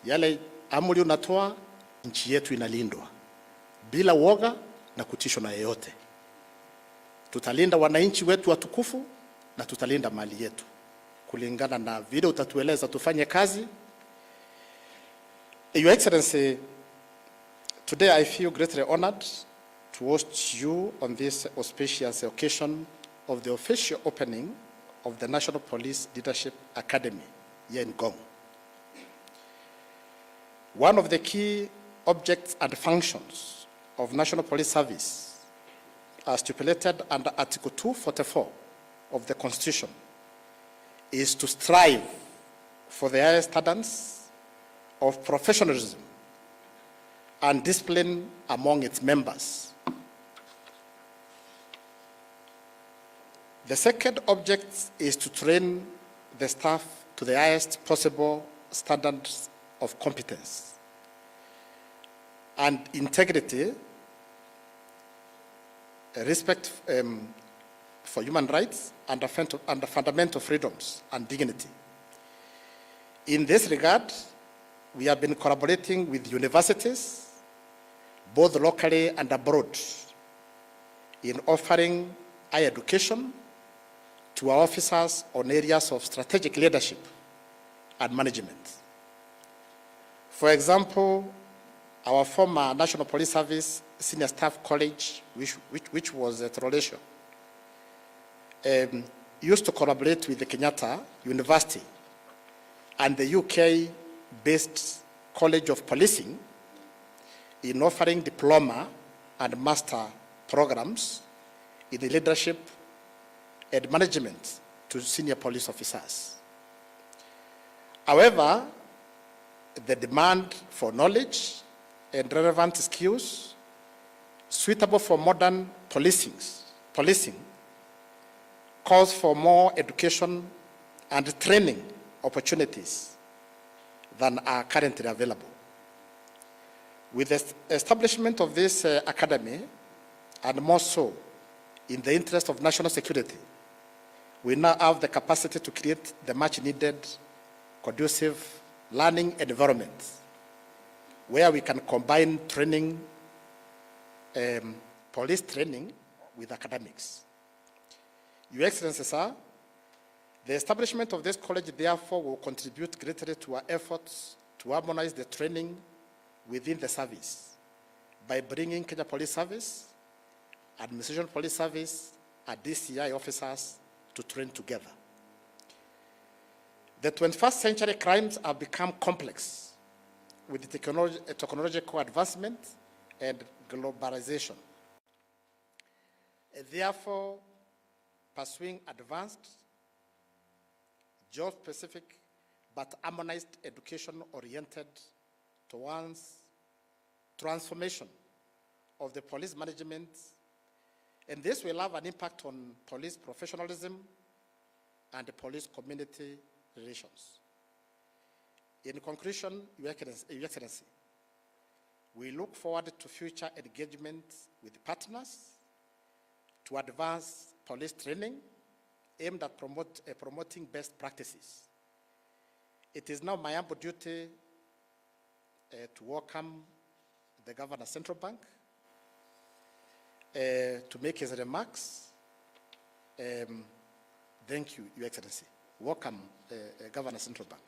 Yale amri unatoa, nchi yetu inalindwa bila woga na kutishwa na yeyote. Tutalinda wananchi wetu watukufu na tutalinda mali yetu kulingana na vile utatueleza tufanye kazi. Your Excellency, today I feel greatly honored to host you on this auspicious occasion of the official opening of the National Police Leadership Academy here in Ngong. One of the key objects and functions of National Police Service, as stipulated under Article 244 of the Constitution, is to strive for the highest standards of professionalism and discipline among its members. The second object is to train the staff to the highest possible standards of competence and integrity, respect for human rights and fundamental freedoms and dignity. In this regard, we have been collaborating with universities, both locally and abroad, in offering higher education to our officers on areas of strategic leadership and management. For example, our former National Police Service Senior Staff College, which was at Rolesho, used to collaborate with the Kenyatta University and the UK-based College of Policing in offering diploma and master programs in the leadership and management to senior police officers. However, the demand for knowledge and relevant skills suitable for modern policing calls for more education and training opportunities than are currently available. With the establishment of this academy, and more so in the interest of national security, we now have the capacity to create the much needed conducive learning environment where we can combine training, police training with academics. Your Excellency, sir, the establishment of this college therefore will contribute greatly to our efforts to harmonize the training within the service by bringing Kenya Police Service, Administration Police Service, and DCI officers to train together. The 21st century crimes have become complex with the technological advancement and globalization. Therefore, pursuing advanced, job-specific, but harmonized education oriented towards transformation of the police management, and this will have an impact on police professionalism and the police community relations. In conclusion, Your Excellency, we look forward to future engagement with partners to advance police training aimed at promoting best practices. It is now my humble duty to welcome the Governor Central Bank to make his remarks. Thank you, Your Excellency. Welcome, Governor Central Bank.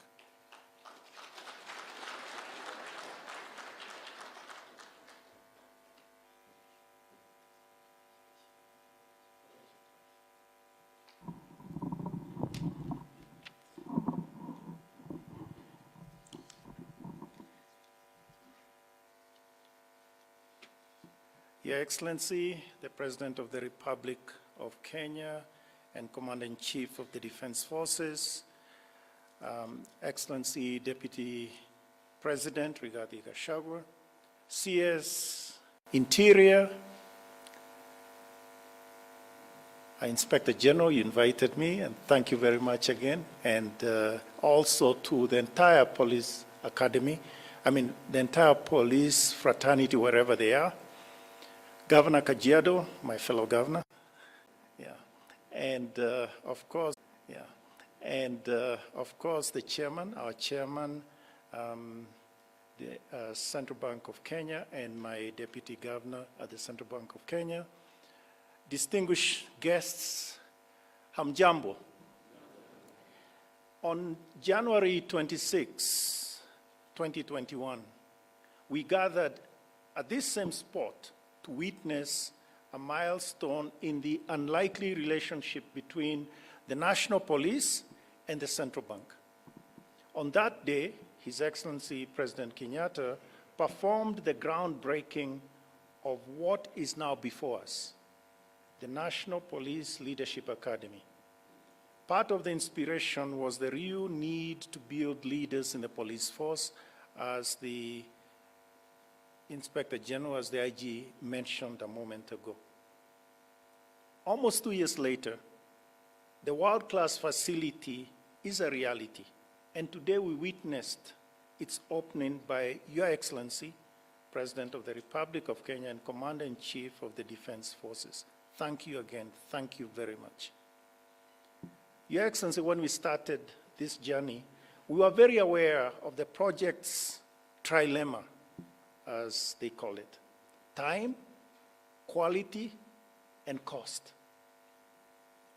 Your Excellency, the President of the Republic of Kenya and Commander-in-Chief of the Defense Forces, Excellency Deputy President Rigathi Gachagua, CS Interior, Inspector General, you invited me, and thank you very much again, and also to the entire police academy, the entire police fraternity, wherever they are. Governor Kajiado, my fellow governor, and of course, the chairman, our chairman, the Central Bank of Kenya and my Deputy Governor at the Central Bank of Kenya, distinguished guests, hamjambo. On January 26, 2021, we gathered at this same spot to witness a milestone in the unlikely relationship between the National Police and the Central Bank. On that day, His Excellency President Kenyatta performed the groundbreaking of what is now before us, the National Police Leadership Academy. Part of the inspiration was the real need to build leaders in the police force, as the Inspector General, as the IG mentioned a moment ago. Almost 2 years later, the world-class facility is a reality, and today we witnessed its opening by Your Excellency, President of the Republic of Kenya and Commander-in-Chief of the Defense Forces. Thank you again. Thank you very much. Your Excellency, when we started this journey, we were very aware of the project's trilemma, as they call it: time, quality, and cost.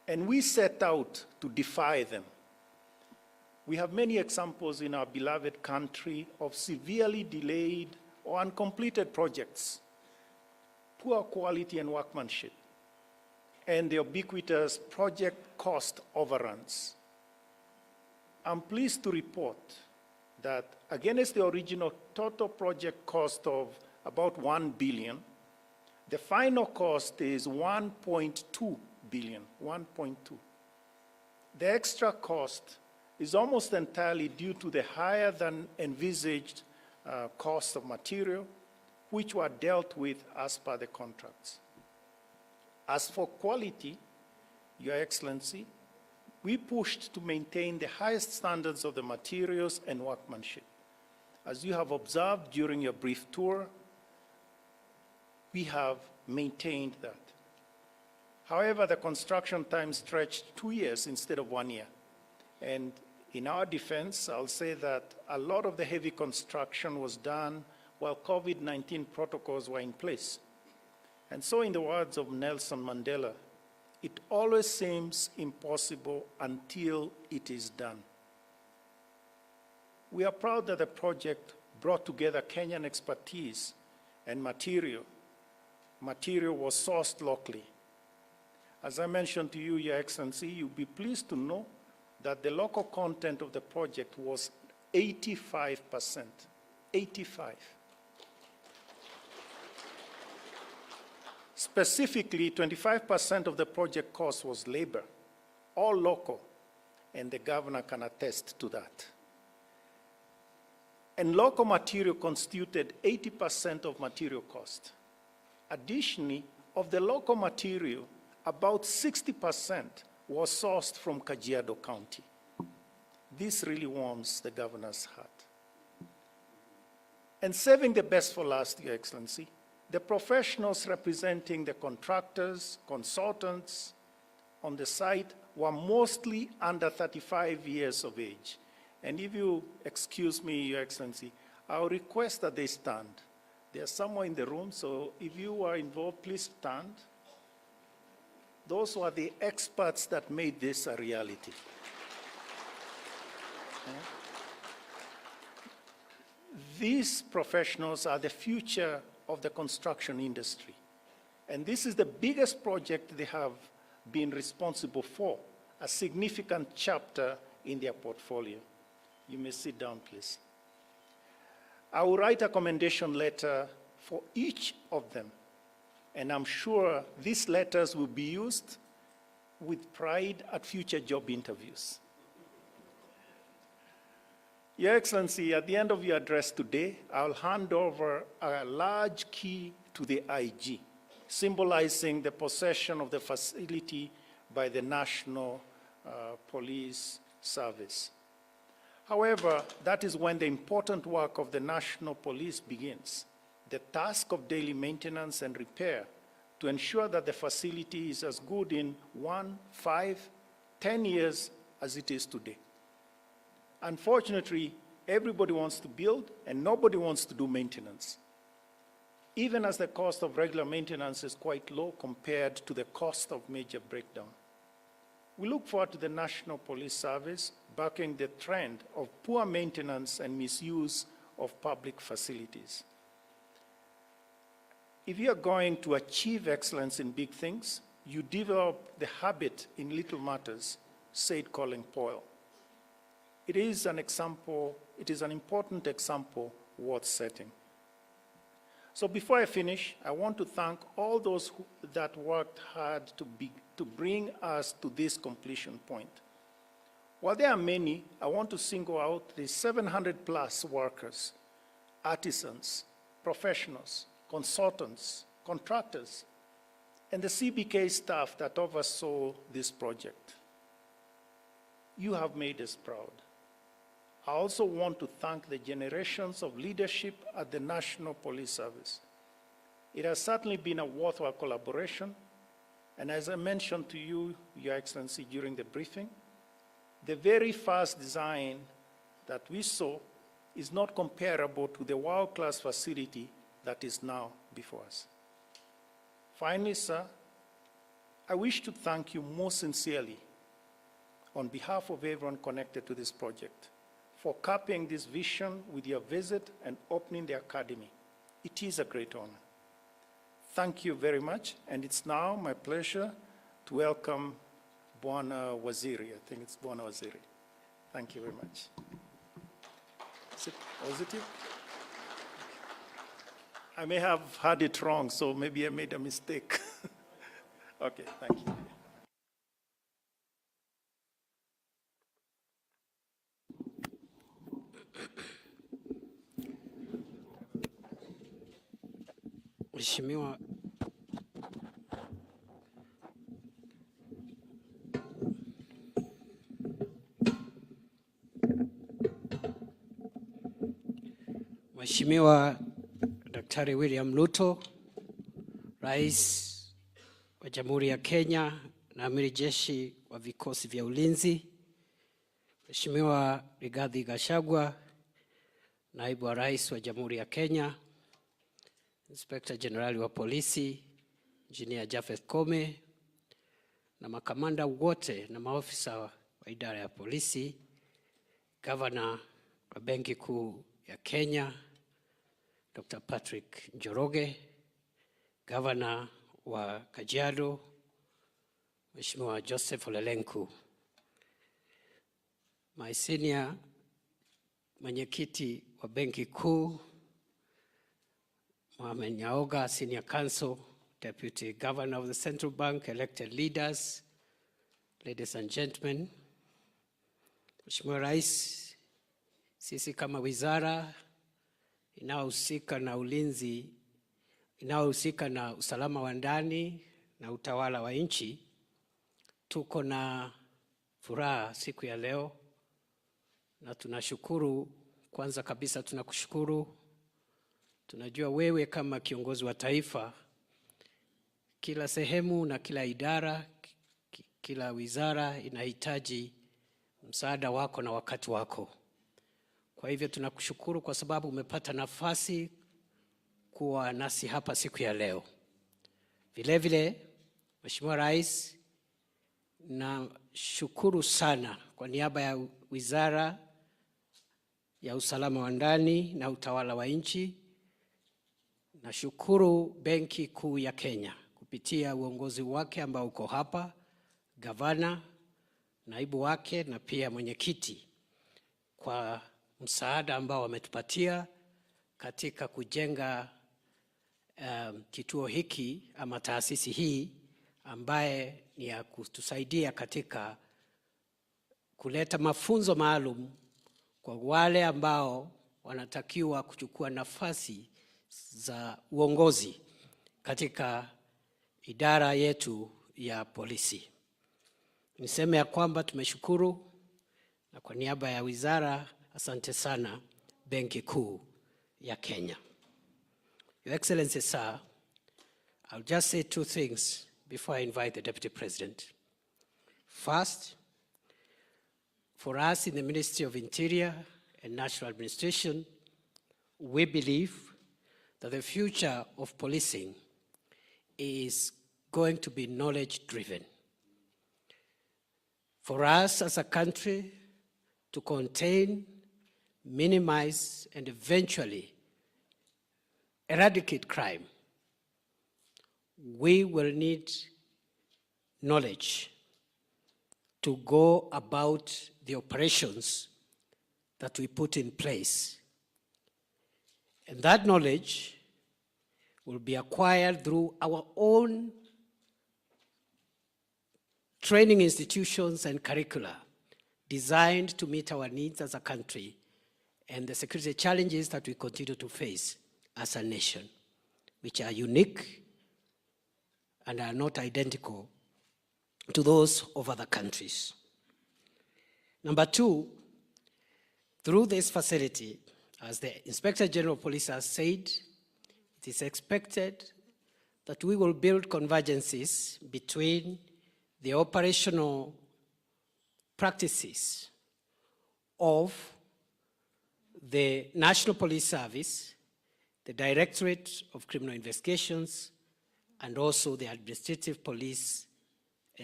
And we set out to defy them. We have many examples in our beloved country of severely delayed or uncompleted projects, poor quality and workmanship, and the ubiquitous project cost overruns. I'm pleased to report that against the original total project cost of about 1 billion, the final cost is 1.2 billion, 1.2. The extra cost is almost entirely due to the higher than envisaged cost of material, which were dealt with as per the contracts. As for quality, Your Excellency, we pushed to maintain the highest standards of the materials and workmanship. As you have observed during your brief tour, we have maintained that. However, the construction time stretched 2 years instead of 1 year. And in our defense, I'll say that a lot of the heavy construction was done while COVID-19 protocols were in place. And so, in the words of Nelson Mandela, it always seems impossible until it is done. We are proud that the project brought together Kenyan expertise and material. Material was sourced locally. As I mentioned to you, Your Excellency, you'll be pleased to know that the local content of the project was 85%. 85. Specifically, 25% of the project cost was labor, all local, and the governor can attest to that. And local material constituted 80% of material cost. Additionally, of the local material, about 60% was sourced from Kajiado County. This really warms the governor's heart. And saving the best for last, Your Excellency, the professionals representing the contractors, consultants on the site were mostly under 35 years of age. And if you excuse me, Your Excellency, I'll request that they stand. They are somewhere in the room, so if you are involved, please stand. Those were the experts that made this a reality. These professionals are the future of the construction industry. And this is the biggest project they have been responsible for, a significant chapter in their portfolio. You may sit down, please. I will write a commendation letter for each of them, and I'm sure these letters will be used with pride at future job interviews. Your Excellency, at the end of your address today, I'll hand over a large key to the IG, symbolizing the possession of the facility by the National Police Service. However, that is when the important work of the National Police begins, the task of daily maintenance and repair to ensure that the facility is as good in 1, 5, 10 years as it is today. Unfortunately, Everybody wants to build, and nobody wants to do maintenance, even as the cost of regular maintenance is quite low compared to the cost of major breakdown. We look forward to the National Police Service backing the trend of poor maintenance and misuse of public facilities. If you are going to achieve excellence in big things, you develop the habit in little matters, said Colin Powell. It is an important example worth setting. So before I finish, I want to thank all those that worked hard to bring us to this completion point. While there are many, I want to single out the 700 plus workers, artisans, professionals, consultants, contractors, and the CBK staff that oversaw this project. You have made us proud. I also want to thank the generations of leadership at the National Police Service. It has certainly been a worthwhile collaboration, and as I mentioned to you, Your Excellency, during the briefing, the very first design that we saw is not comparable to the world-class facility that is now before us. Finally, sir, I wish to thank you most sincerely on behalf of everyone connected to this project for copying this vision with your visit and opening the Academy. It is a great honor. Thank you very much, and it's now my pleasure to welcome Bwana Waziri. I think it's Bwana Waziri. Thank you very much. Was it you? I may have had it wrong, so maybe I made a mistake. Okay, thank you. Mheshimiwa Daktari William Ruto, Rais wa Jamhuri ya Kenya na Amiri Jeshi wa Vikosi vya Ulinzi, Mheshimiwa Rigathi Gachagua, Naibu wa Rais wa Jamhuri ya Kenya, Inspector General wa Polisi, Engineer Japheth Kome, na makamanda wote na maofisa wa idara ya polisi, Governor wa Benki Kuu ya Kenya, Dr. Patrick Njoroge, Governor wa Kajiado, Mheshimiwa Joseph Ole Lenku, my senior mwenyekiti wa Benki Kuu, Mohamed Nyaoga, Senior Counsel, Deputy Governor of the Central Bank, elected leaders, ladies and gentlemen, Mheshimiwa Rais, sisi kama wizara inayohusika na ulinzi, inayohusika na usalama wa ndani na utawala wa nchi, tuko na furaha siku ya leo na tunashukuru. Kwanza kabisa tunakushukuru. Tunajua wewe kama kiongozi wa taifa, kila sehemu na kila idara, kila wizara inahitaji msaada wako na wakati wako. Kwa hivyo tunakushukuru kwa sababu umepata nafasi kuwa nasi hapa siku ya leo. Vile vile, Mheshimiwa Rais, na shukuru sana kwa niaba ya Wizara ya Usalama wa Ndani na Utawala wa Nchi. Nashukuru Benki Kuu ya Kenya kupitia uongozi wake ambao uko hapa, gavana, naibu wake na pia mwenyekiti, kwa msaada ambao wametupatia katika kujenga kituo hiki ama taasisi hii ambaye ni ya kutusaidia katika kuleta mafunzo maalum kwa wale ambao wanatakiwa kuchukua nafasi za uongozi katika idara yetu ya polisi. Niseme ya kwamba tumeshukuru, na kwa niaba ya wizara, asante sana Benki Kuu ya Kenya. Your Excellency, sir, I'll just say two things before I invite the Deputy President. First, for us in the Ministry of Interior and national administration, we believe that the future of policing is going to be knowledge-driven. For us as a country to contain, minimize, and eventually eradicate crime, we will need knowledge to go about the operations that we put in place. And that knowledge will be acquired through our own training institutions and curricula designed to meet our needs as a country and the security challenges that we continue to face as a nation, which are unique and are not identical to those of other countries. Number two, through this facility, as the Inspector General of Police has said, it is expected that we will build convergences between the operational practices of the National Police Service, the Directorate of Criminal Investigations, and also the Administrative Police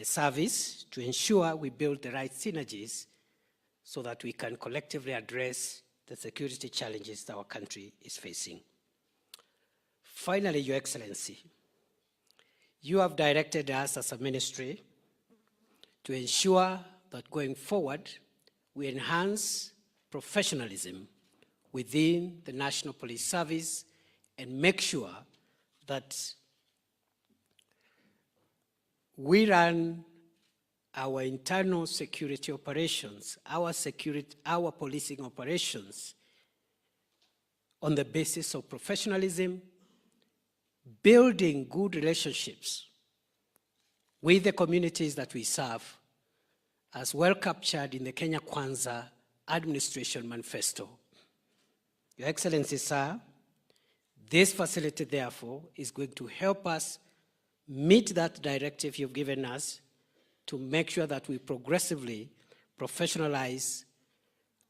Service to ensure we build the right synergies so that we can collectively address the security challenges that our country is facing. Finally, Your Excellency, you have directed us as a ministry to ensure that going forward, we enhance professionalism within the National Police Service and make sure that we run our internal security operations, our policing operations on the basis of professionalism, building good relationships with the communities that we serve, as well captured in the Kenya Kwanza Administration Manifesto. Your Excellency, sir, this facility, therefore, is going to help us meet that directive you've given us to make sure that we progressively professionalize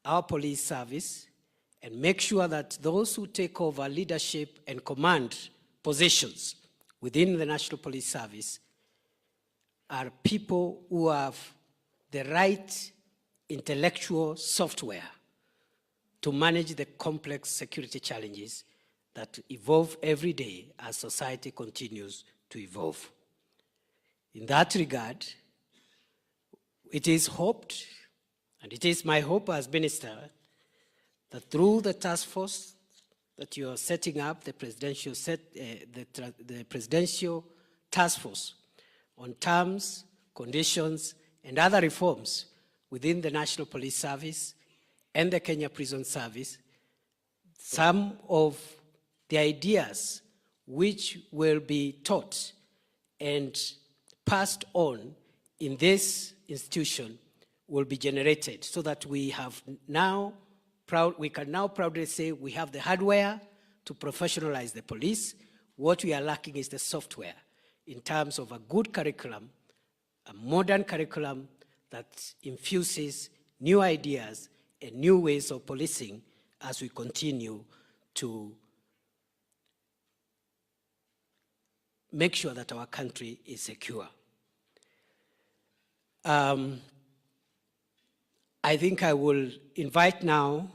our police service and make sure that those who take over leadership and command positions within the National Police Service are people who have the right intellectual software to manage the complex security challenges that evolve every day as society continues to evolve. In that regard, it is hoped, and it is my hope as minister, that through the task force that you are setting up, the presidential task force on terms, conditions, and other reforms within the National Police Service and the Kenya Prison Service, some of the ideas which will be taught and passed on in this institution will be generated so that we can now proudly say we have the hardware to professionalize the police. What we are lacking is the software in terms of a good curriculum, a modern curriculum that infuses new ideas and new ways of policing as we continue to make sure that our country is secure. I think I will invite now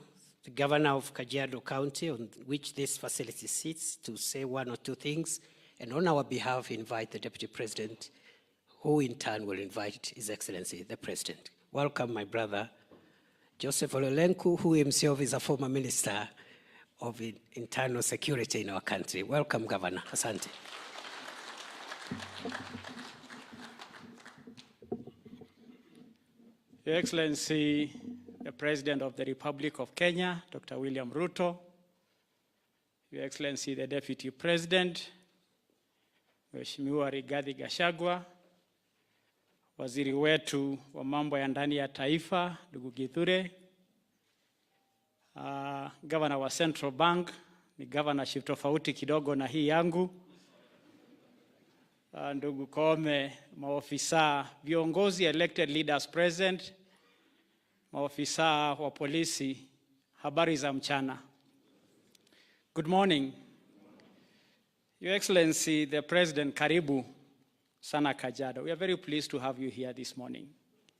the Governor of Kajiado County, on which this facility sits, to say one or two things, and on our behalf invite the Deputy President, who in turn will invite His Excellency, the President. Welcome, my brother, Joseph Olelenku, who himself is a former Minister of Internal Security in our country. Welcome, Governor. Asante. Your Excellency, the President of the Republic of Kenya, Dr. William Ruto, Your Excellency, the Deputy President, Mheshimiwa Rigathi Gachagua, Waziri wetu wa mambo ya ndani ya taifa, ndugu Githure, Governor wa Central Bank, ni governorship tofauti kidogo na hii yangu, ndugu Kome, maofisa, viongozi, elected leaders present, maofisa wa polisi, Habari za mchana. Good morning. Your Excellency, the President, karibu sana Kajiado. We are very pleased to have you here this morning.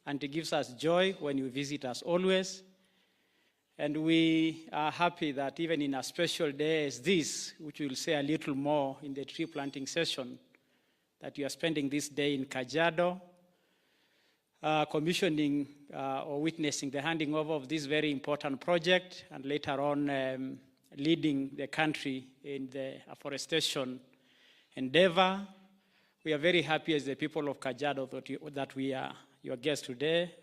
And it gives us joy when you visit us always. And we are happy that even in a special day as this, which we'll say a little more in the tree planting session, that you are spending this day in Kajiado, commissioning or witnessing the handing over of this very important project, and later on leading the country in the afforestation endeavor. We are very happy as the people of Kajiado that we are your guests today,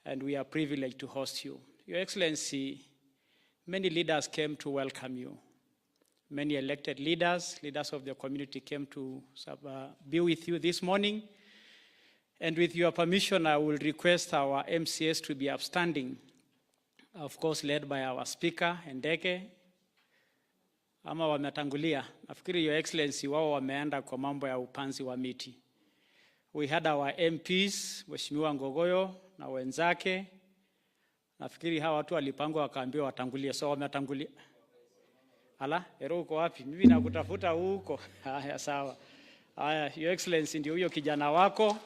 and we are privileged to host you. Your Excellency, many leaders came to welcome you. Many elected leaders of the community came to be with you this morning. And with your permission, I will request our MCS to be upstanding, of course led by our Speaker, Ndege. Ama wametangulia. Nafikiri Your Excellency wao wameenda kwa mambo ya upanzi wa miti. We had our MPs, Mheshimiwa Ngogoyo na wenzake. Nafikiri hawa watu walipangwa wakaambiwa watangulie, so wametangulia. Ala, ero uko wapi? Mimi nakutafuta huko. Haya, sawa. Haya, Your Excellency ndio huyo kijana wako.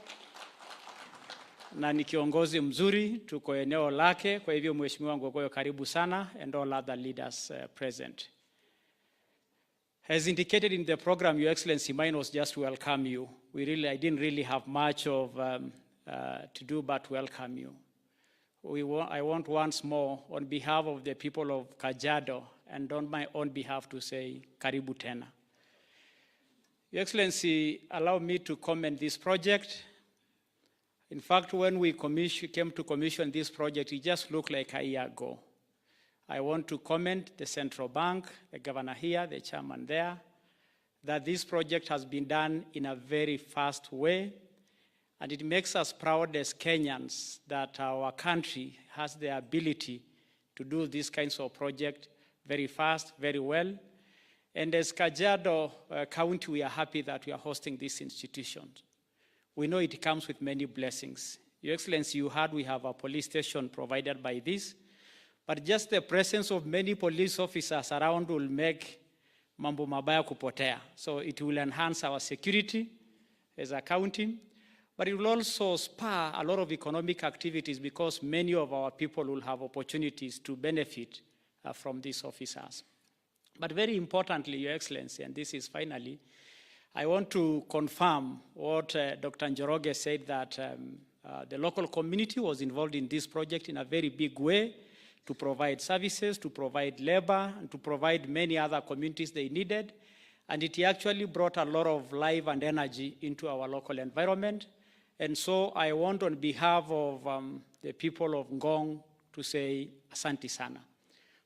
Na ni kiongozi mzuri, tuko eneo lake. Kwa hivyo Mheshimiwa Ngogoyo, karibu sana, and all other leaders present. As indicated in the program, Your Excellency, mine was just to welcome you. I didn't really have much of to do but welcome you. I want once more, on behalf of the people of Kajiado and on my own behalf, to say karibu tena. Your Excellency, allow me to comment this project. In fact, when we came to commission this project, it just looked like a year ago. I want to comment the central bank, the governor here, the chairman there, that this project has been done in a very fast way, and it makes us proud as Kenyans that our country has the ability to do these kinds of projects very fast, very well. And as Kajiado County, we are happy that we are hosting these institutions. We know it comes with many blessings. Your Excellency, you heard we have a police station provided by this, but just the presence of many police officers around will make mambo mabaya kupotea. So it will enhance our security as a county, but it will also spur a lot of economic activities because many of our people will have opportunities to benefit from these officers. But very importantly, Your Excellency, and this is finally, I want to confirm what Dr. Njoroge said, that the local community was involved in this project in a very big way to provide services, to provide labor, and to provide many other communities they needed. And it actually brought a lot of life and energy into our local environment. And so I want, on behalf of the people of Ngong, to say asante sana.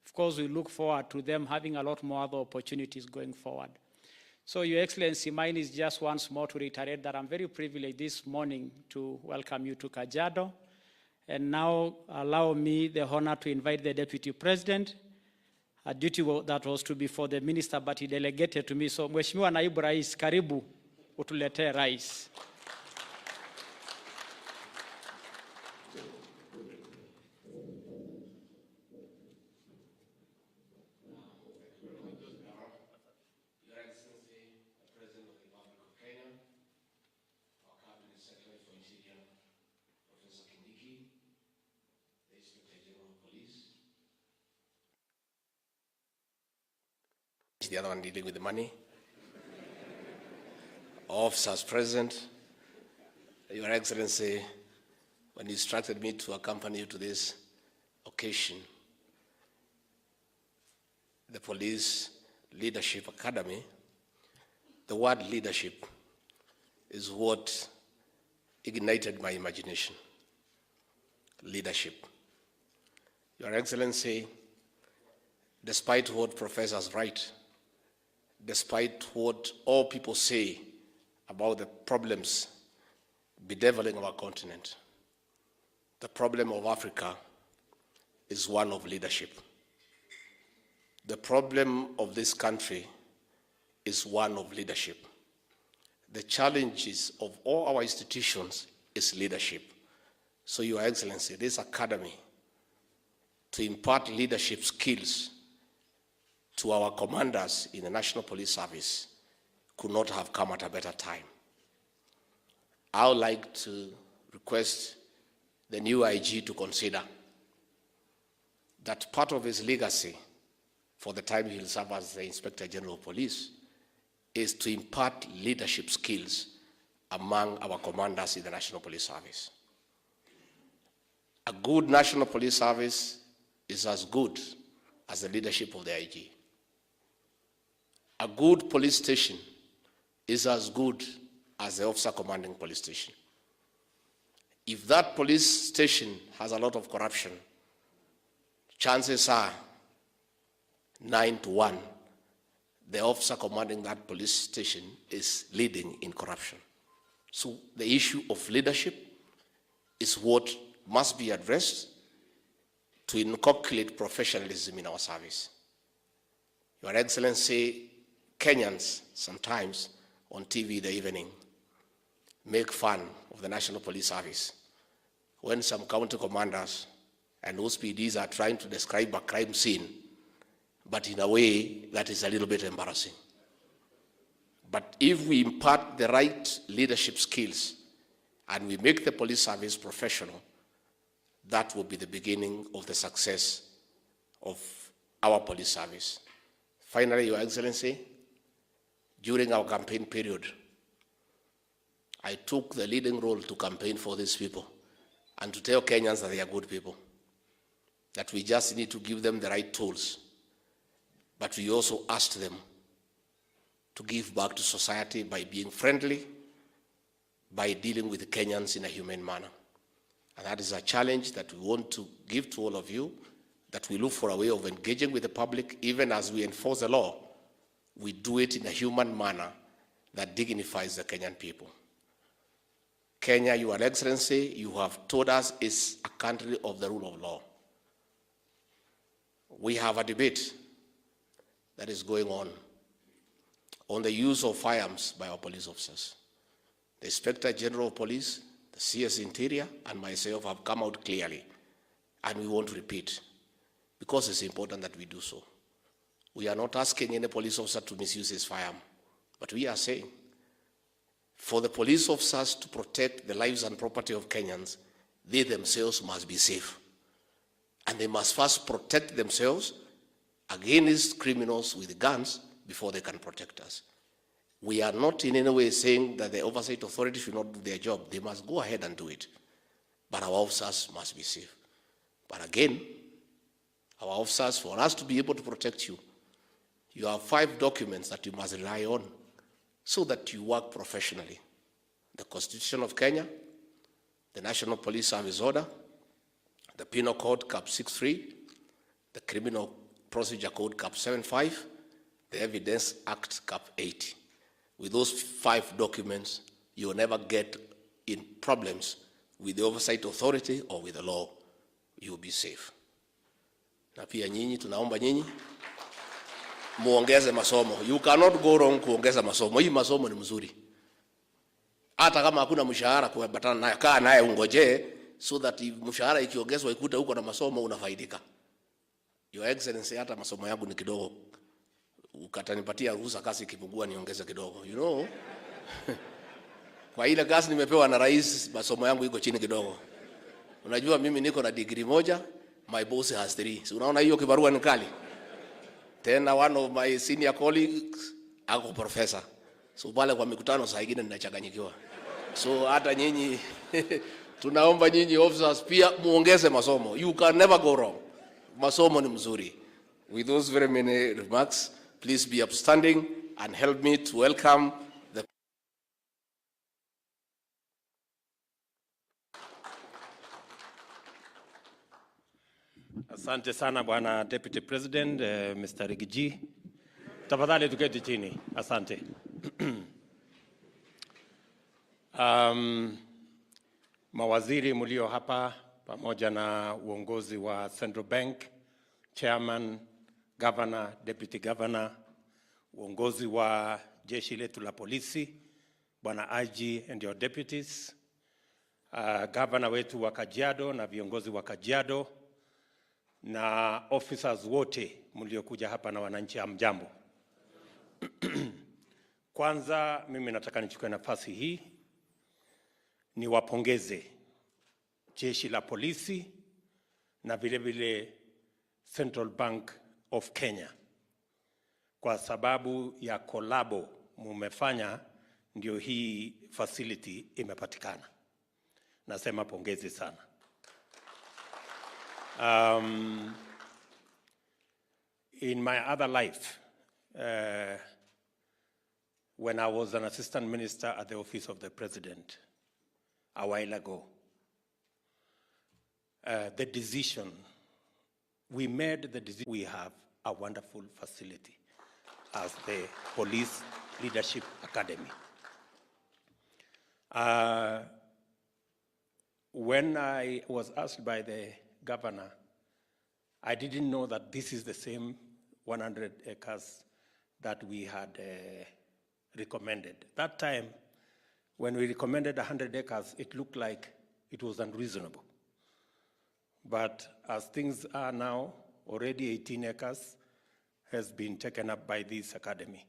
Of course, we look forward to them having a lot more other opportunities going forward. So, Your Excellency, mine is just once more to reiterate that I'm very privileged this morning to welcome you to Kajiado. And now allow me the honor to invite the Deputy President, a duty that was to be for the Minister, but he delegated to me. So, Mheshimiwa Naibu Rais, karibu utuletee rais. The other one dealing with the money. Officers present, Your Excellency, when you instructed me to accompany you to this occasion, the Police Leadership Academy, the word leadership is what ignited my imagination. Leadership. Your Excellency, despite what professors write, despite what all people say about the problems bedeviling our continent, the problem of Africa is one of leadership. The problem of this country is one of leadership. The challenges of all our institutions is leadership. So, Your Excellency, this academy to impart leadership skills to our commanders in the National Police Service could not have come at a better time. I would like to request the new IG to consider that part of his legacy for the time he'll serve as the Inspector General of Police is to impart leadership skills among our commanders in the National Police Service. A good National Police Service is as good as the leadership of the IG. A good police station is as good as the officer commanding police station. If that police station has a lot of corruption, chances are 9-1, the officer commanding that police station is leading in corruption. So the issue of leadership is what must be addressed to inculcate professionalism in our service. Your Excellency, Kenyans sometimes on TV in the evening make fun of the National Police Service when some county commanders and OSPDs are trying to describe a crime scene, but in a way that is a little bit embarrassing. But if we impart the right leadership skills and we make the police service professional, that will be the beginning of the success of our police service. Finally, Your Excellency, during our campaign period, I took the leading role to campaign for these people and to tell Kenyans that they are good people, that we just need to give them the right tools. But we also asked them to give back to society by being friendly, by dealing with the Kenyans in a humane manner. And that is a challenge that we want to give to all of you, that we look for a way of engaging with the public. Even as we enforce the law, we do it in a human manner that dignifies the Kenyan people. Kenya, Your Excellency, you have told us is a country of the rule of law. We have a debate that is going on the use of firearms by our police officers. The Inspector General of Police, the CS Interior, and myself have come out clearly, and we won't repeat, because it's important that we do so. We are not asking any police officer to misuse his firearm, but we are saying, for the police officers to protect the lives and property of Kenyans, they themselves must be safe. And they must first protect themselves against criminals with guns before they can protect us. We are not in any way saying that the oversight authority should not do their job. They must go ahead and do it. But our officers must be safe. But again, our officers, for us to be able to protect you, you have 5 documents that you must rely on so that you work professionally. The Constitution of Kenya, the National Police Service Order, the Penal Code Cap 63, the Criminal Procedure Code Cap 75, the Evidence Act Cap 80. With those 5 documents, you will never get in problems with the oversight authority or with the law. You will be safe. Na pia nyinyi, tunaomba nyinyi muongeze masomo. You cannot go wrong kuongeza masomo. Hii masomo ni mzuri. Hata kama hakuna mshahara kuambatana nayo, kaa naye ungoje, so that mshahara ikiongezwa ikute huko na masomo unafaidika. Your Excellency, hata masomo yangu ni kidogo. Ukatanipatia ruhusa kazi ikipungua niongeze kidogo. You know? Kwa ile kazi nimepewa na rais, masomo yangu iko chini kidogo. Unajua mimi niko na degree moja, my boss has 3. So unaona hiyo kibarua ni kali. Tena one of my senior colleagues ako professor. So pale kwa mikutano saa nyingine ninachanganyikiwa. So hata nyinyi tunaomba nyinyi officers pia muongeze masomo. You can never go wrong. Masomo ni mzuri. With those very many remarks, please be upstanding and help me to welcome the Asante sana Bwana Deputy President, Mr. Rigiji. Tafadhali tuketi chini. Asante. Mawaziri mlio hapa pamoja na uongozi wa Central Bank, Chairman, Governor, Deputy Governor, uongozi wa jeshi letu la polisi, Bwana IG and your deputies, Governor wetu wa Kajiado na viongozi wa Kajiado, na officers wote mliokuja hapa na wananchi, hamjambo. Kwanza mimi nataka nichukue nafasi hii niwapongeze jeshi la polisi na vile vile Central Bank of Kenya kwa sababu ya kolabo mumefanya, ndio hii facility imepatikana. Nasema pongezi sana. In my other life, when I was an assistant minister at the office of the president a while ago, the decision, we made the decision, we have a wonderful facility as the Police Leadership Academy. When I was asked by the governor, I didn't know that this is the same 100 acres that we had recommended. That time, when we recommended 100 acres, it looked like it was unreasonable. But as things are now, already 18 acres has been taken up by this academy.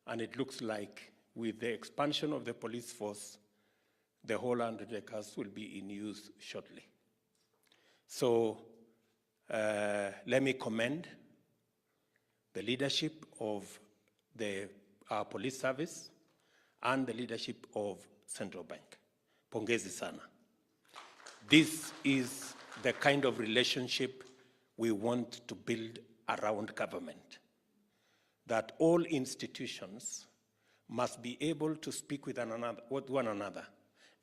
And it looks like with the expansion of the police force, the whole 100 acres will be in use shortly. So let me commend the leadership of our police service and the leadership of Central Bank. Pongezi sana. This is the kind of relationship we want to build around government, that all institutions must be able to speak with one another,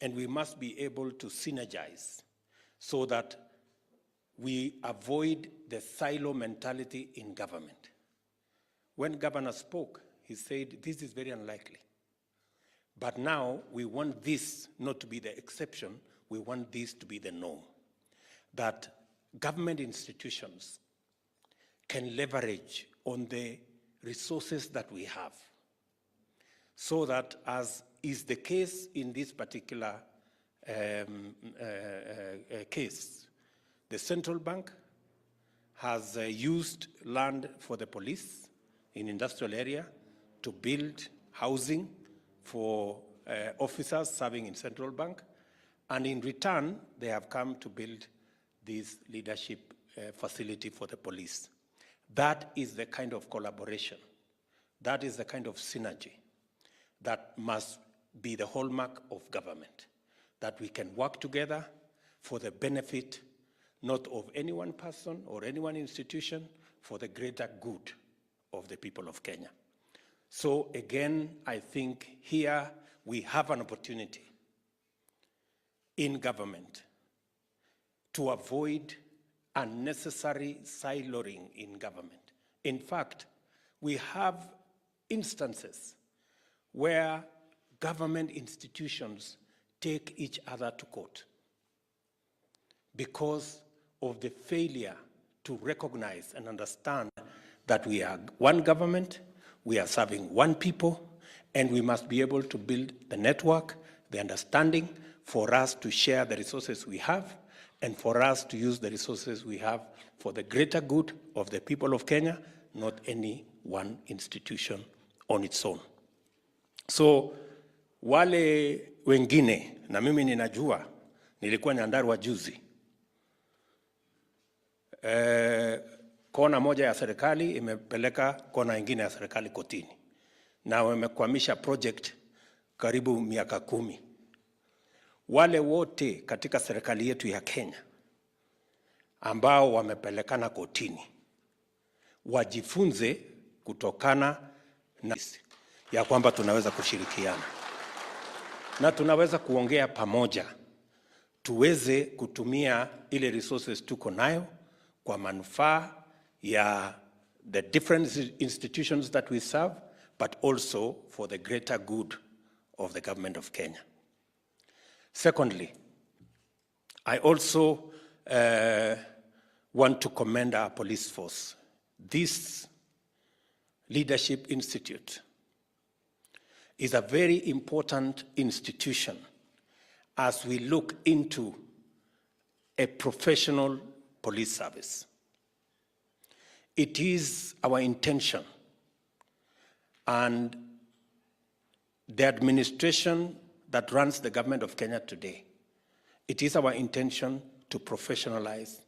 and we must be able to synergize so that we avoid the silo mentality in government. When governor spoke, he said, this is very unlikely. But now we want this not to be the exception, we want this to be the norm. That government institutions can leverage on the resources that we have, so that, as is the case in this particular case, the central bank has used land for the police in industrial area to build housing for officers serving in central bank, and in return, they have come to build this leadership facility for the police. That is the kind of collaboration, that is the kind of synergy that must be the hallmark of government, that we can work together for the benefit not of any one person or any one institution, for the greater good of the people of Kenya. So again, I think here we have an opportunity in government to avoid unnecessary siloing in government. In fact, we have instances where government institutions take each other to court because of the failure to recognize and understand that we are one government, we are serving one people, and we must be able to build the network, the understanding for us to share the resources we have, and for us to use the resources we have for the greater good of the people of Kenya, not any one institution on its own. So wale wengine, na mimi ninajua, nilikuwa Nyandarua juzi, kona moja ya serikali imepeleka kona ingine ya serikali kotini, na wamekwamisha project karibu miaka 10. Wale wote katika serikali yetu ya Kenya ambao wamepelekana kotini wajifunze kutokana na ya kwamba tunaweza kushirikiana na tunaweza kuongea pamoja, tuweze kutumia ile resources tuko nayo kwa manufaa ya the different institutions that we serve, but also for the greater good of the government of Kenya. Secondly, I also want to commend our police force. This Leadership Institute is a very important institution as we look into a professional police service. It is our intention, and the administration that runs the government of Kenya today, it is our intention to professionalize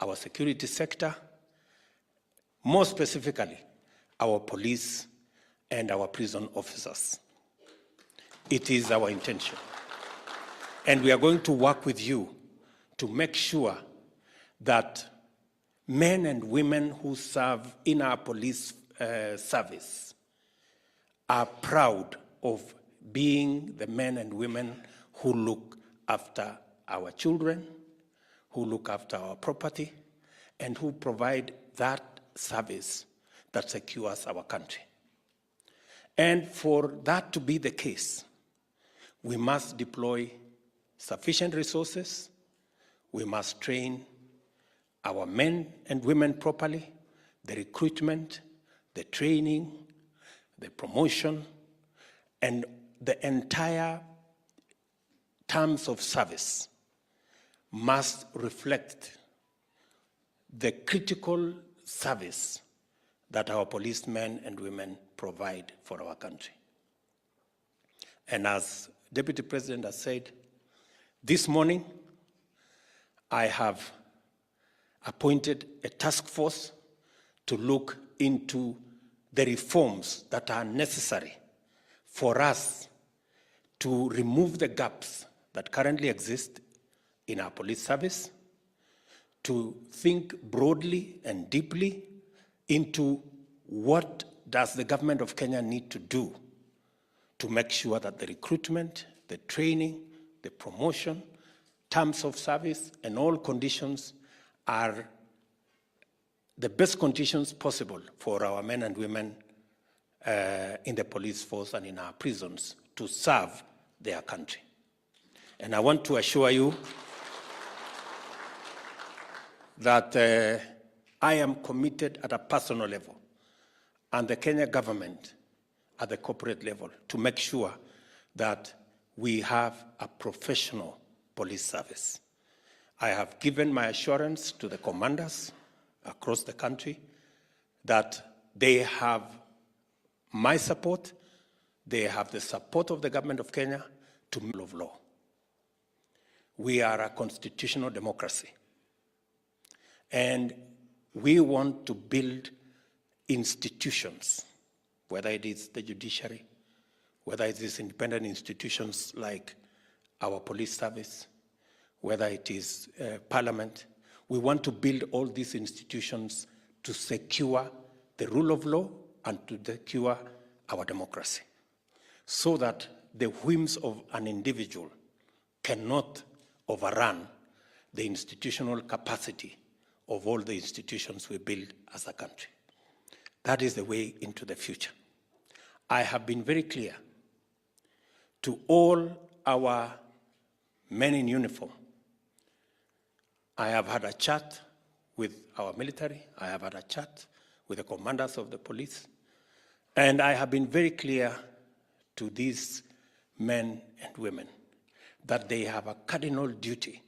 our security sector, more specifically, our police and our prison officers. It is our intention. And we are going to work with you to make sure that men and women who serve in our police service are proud of being the men and women who look after our children, who look after our property, and who provide that service that secures our country. And for that to be the case, we must deploy sufficient resources, we must train our men and women properly, the recruitment, the training, the promotion, and the entire terms of service must reflect the critical service that our policemen and women provide for our country. And as Deputy President has said, this morning I have appointed a task force to look into the reforms that are necessary for us to remove the gaps that currently exist in our police service, to think broadly and deeply into what does the government of Kenya need to do to make sure that the recruitment, the training, the promotion, terms of service, and all conditions are the best conditions possible for our men and women in the police force and in our prisons to serve their country. And I want to assure you that I am committed at a personal level, and the Kenya government at the corporate level, to make sure that we have a professional police service. I have given my assurance to the commanders across the country that they have my support, they have the support of the government of Kenya to rule of law. We are a constitutional democracy, and we want to build institutions, whether it is the judiciary, whether it is independent institutions like our police service, whether it is parliament. We want to build all these institutions to secure the rule of law and to secure our democracy, so that the whims of an individual cannot overrun the institutional capacity of all the institutions we build as a country. That is the way into the future. I have been very clear to all our men in uniform. I have had a chat with our military, I have had a chat with the commanders of the police, and I have been very clear to these men and women that they have a cardinal duty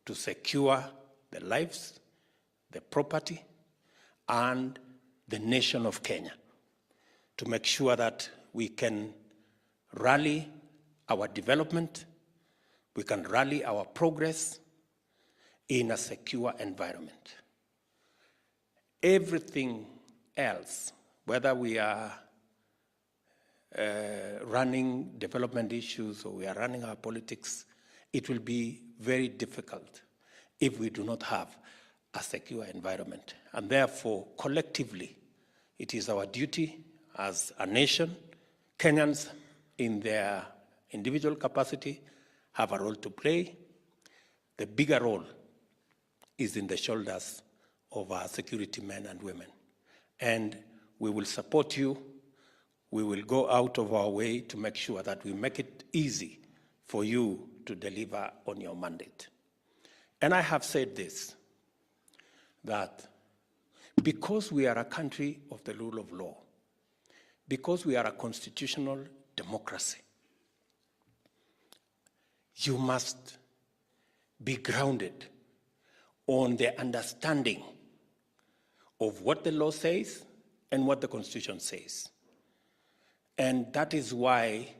to secure the lives, the property, and the nation of Kenya, to make sure that we can rally our development, we can rally our progress in a secure environment. Everything else, whether we are running development issues or we are running our politics, it will be very difficult if we do not have a secure environment. And therefore, collectively, it is our duty as a nation. Kenyans, in their individual capacity, have a role to play. The bigger role is in the shoulders of our security men and women. And we will support you. We will go out of our way to make sure that we make it easy for you to deliver on your mandate. And I have said this, that because we are a country of the rule of law, because we are a constitutional democracy, you must be grounded on the understanding of what the law says and what the Constitution says. And that is why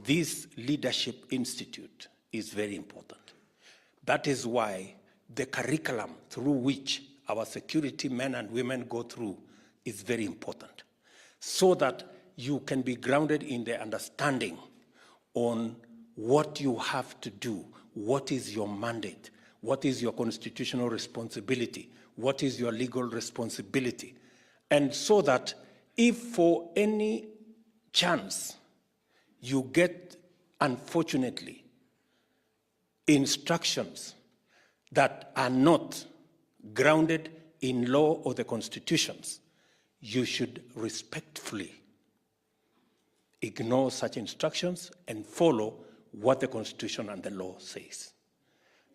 this Leadership Institute is very important. That is why the curriculum through which our security men and women go through is very important, so that you can be grounded in the understanding on what you have to do, what is your mandate, what is your constitutional responsibility, what is your legal responsibility, and so that if for any chance you get, unfortunately, instructions that are not grounded in law or the constitutions, you should respectfully ignore such instructions and follow what the Constitution and the law says.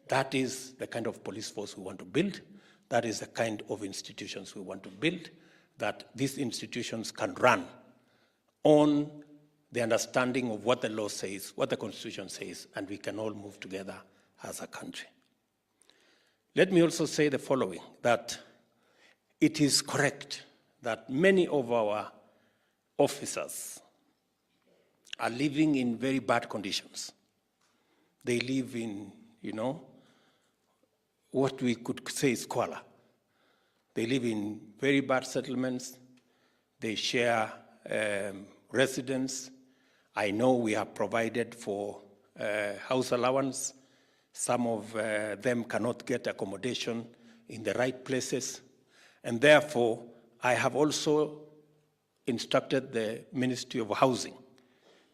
That is the kind of police force we want to build. That is the kind of institutions we want to build, that these institutions can run on the understanding of what the law says, what the Constitution says, and we can all move together as a country. Let me also say the following, that it is correct that many of our officers are living in very bad conditions. They live in, what we could say is squalor. They live in very bad settlements. They share residence. I know we have provided for house allowance. Some of them cannot get accommodation in the right places. And therefore, I have also instructed the Ministry of Housing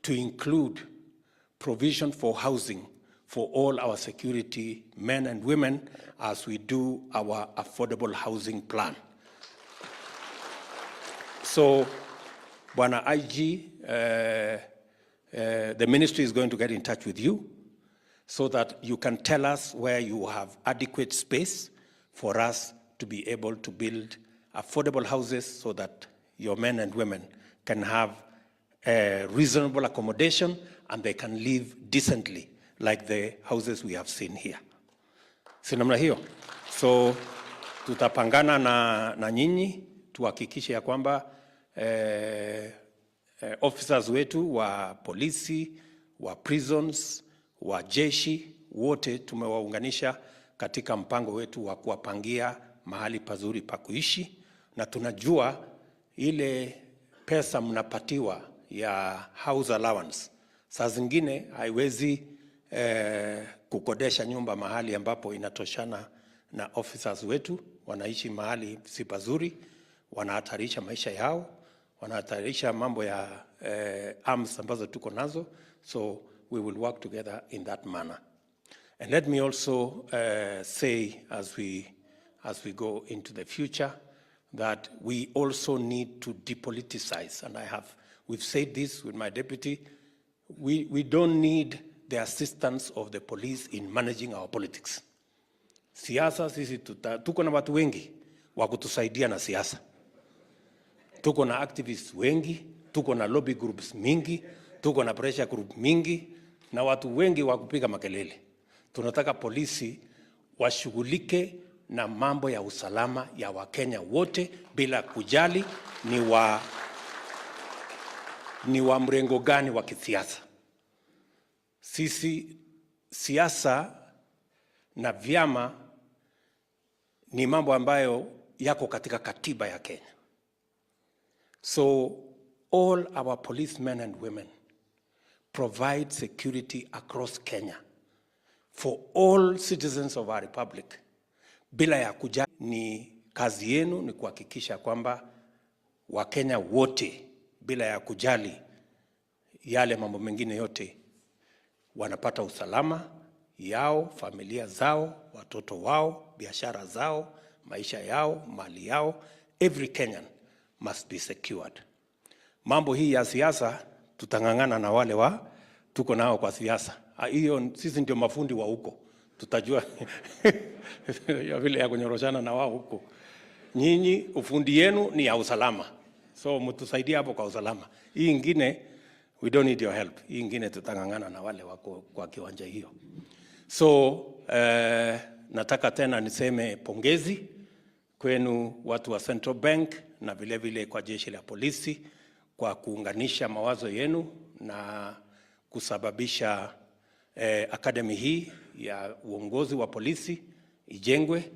to include provision for housing for all our security men and women as we do our affordable housing plan. So, Bwana IG, the ministry is going to get in touch with you so that you can tell us where you have adequate space for us to be able to build affordable houses so that your men and women can have reasonable accommodation and they can live decently like the houses we have seen here. Si namna hiyo? So tutapangana na nyinyi tuhakikishe ya kwamba officers wetu wa polisi, wa prisons, wa jeshi wote tumewaunganisha katika mpango wetu wa kuwapangia mahali pazuri pa kuishi, na tunajua ile pesa mnapatiwa ya house allowance saa zingine haiwezi kukodesha nyumba mahali ambapo inatoshana na officers wetu. Wanaishi mahali si pazuri, wanahatarisha maisha yao, wanahatarisha mambo ya arms ambazo tuko nazo. So we will work together in that manner. And let me also say as we go into the future that we also need to depoliticize. And we've said this with my deputy, we don't need the assistance of the police in managing our politics. Siasa sisi tuko na watu wengi wa kutusaidia na siasa. Tuko na activists wengi, tuko na lobby groups mingi, tuko na pressure group mingi, na watu wengi wa kupiga makelele. Tunataka polisi washughulike na mambo ya usalama ya Wakenya wote bila kujali ni wa mrengo gani wa kisiasa. Sisi siasa na vyama ni mambo ambayo yako katika katiba ya Kenya. So all our policemen and women provide security across Kenya for all citizens of our republic. Bila ya kujali, ni kazi yenu ni kuhakikisha kwamba Wakenya wote bila ya kujali yale mambo mengine yote wanapata usalama yao, familia zao, watoto wao, biashara zao, maisha yao, mali yao. Every Kenyan must be secured. Mambo hii ya siasa tutangangana na wale tuko nao kwa siasa. Hiyo sisi ndio mafundi wa huko. Tutajua ya vile ya kunyoroshana na wao huko. Nyinyi ufundi yenu ni ya usalama. So mtusaidie hapo kwa usalama. Hii ingine we don't need your help. Hii ingine tutangangana na wale wako kwa kiwanja hiyo. So nataka tena niseme pongezi kwenu watu wa Central Bank na vile vile kwa jeshi la polisi kwa kuunganisha mawazo yenu na kusababisha akademi hii ya uongozi wa polisi ijengwe.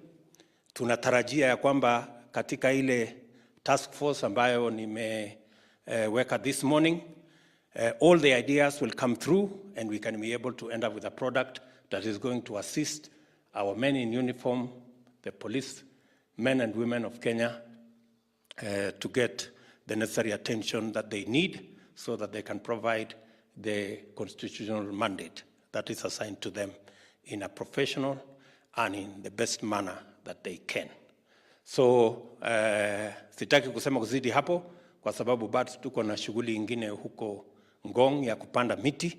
Tunatarajia ya kwamba katika ile task force ambayo nimeweka this morning, all the ideas will come through and we can be able to end up with a product that is going to assist our men in uniform, the police men and women of Kenya, to get the necessary attention that they need so that they can provide the constitutional mandate that is assigned to them in a professional and in the best manner that they can. So sitaki kusema kuzidi hapo kwa sababu bado tuko na shughuli ingine huko Ngong ya kupanda miti.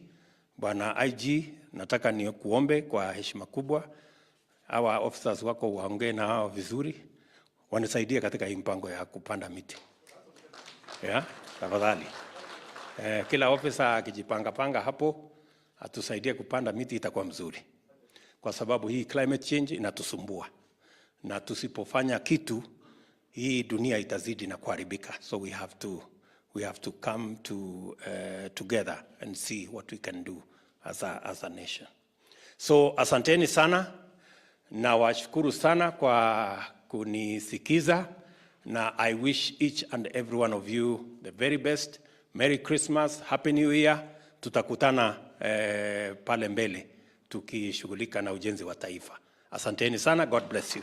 Bwana IG, nataka ni kuombe kwa heshima kubwa hawa officers wako waongee na hao vizuri, wanisaidie katika mpango ya kupanda miti. Tafadhali. Kila officer akijipanga hapo atusaidie kupanda miti itakuwa mzuri. Kwa sababu hii climate change inatusumbua. Na tusipofanya kitu hii dunia itazidi na kuharibika. So we have to come together and see what we can do as a nation. So asanteni sana na washukuru sana kwa kunisikiza na I wish each and every one of you the very best. Merry Christmas, Happy New Year. Tutakutana pale mbele tukishughulika na ujenzi wa taifa. Asanteni sana. God bless you.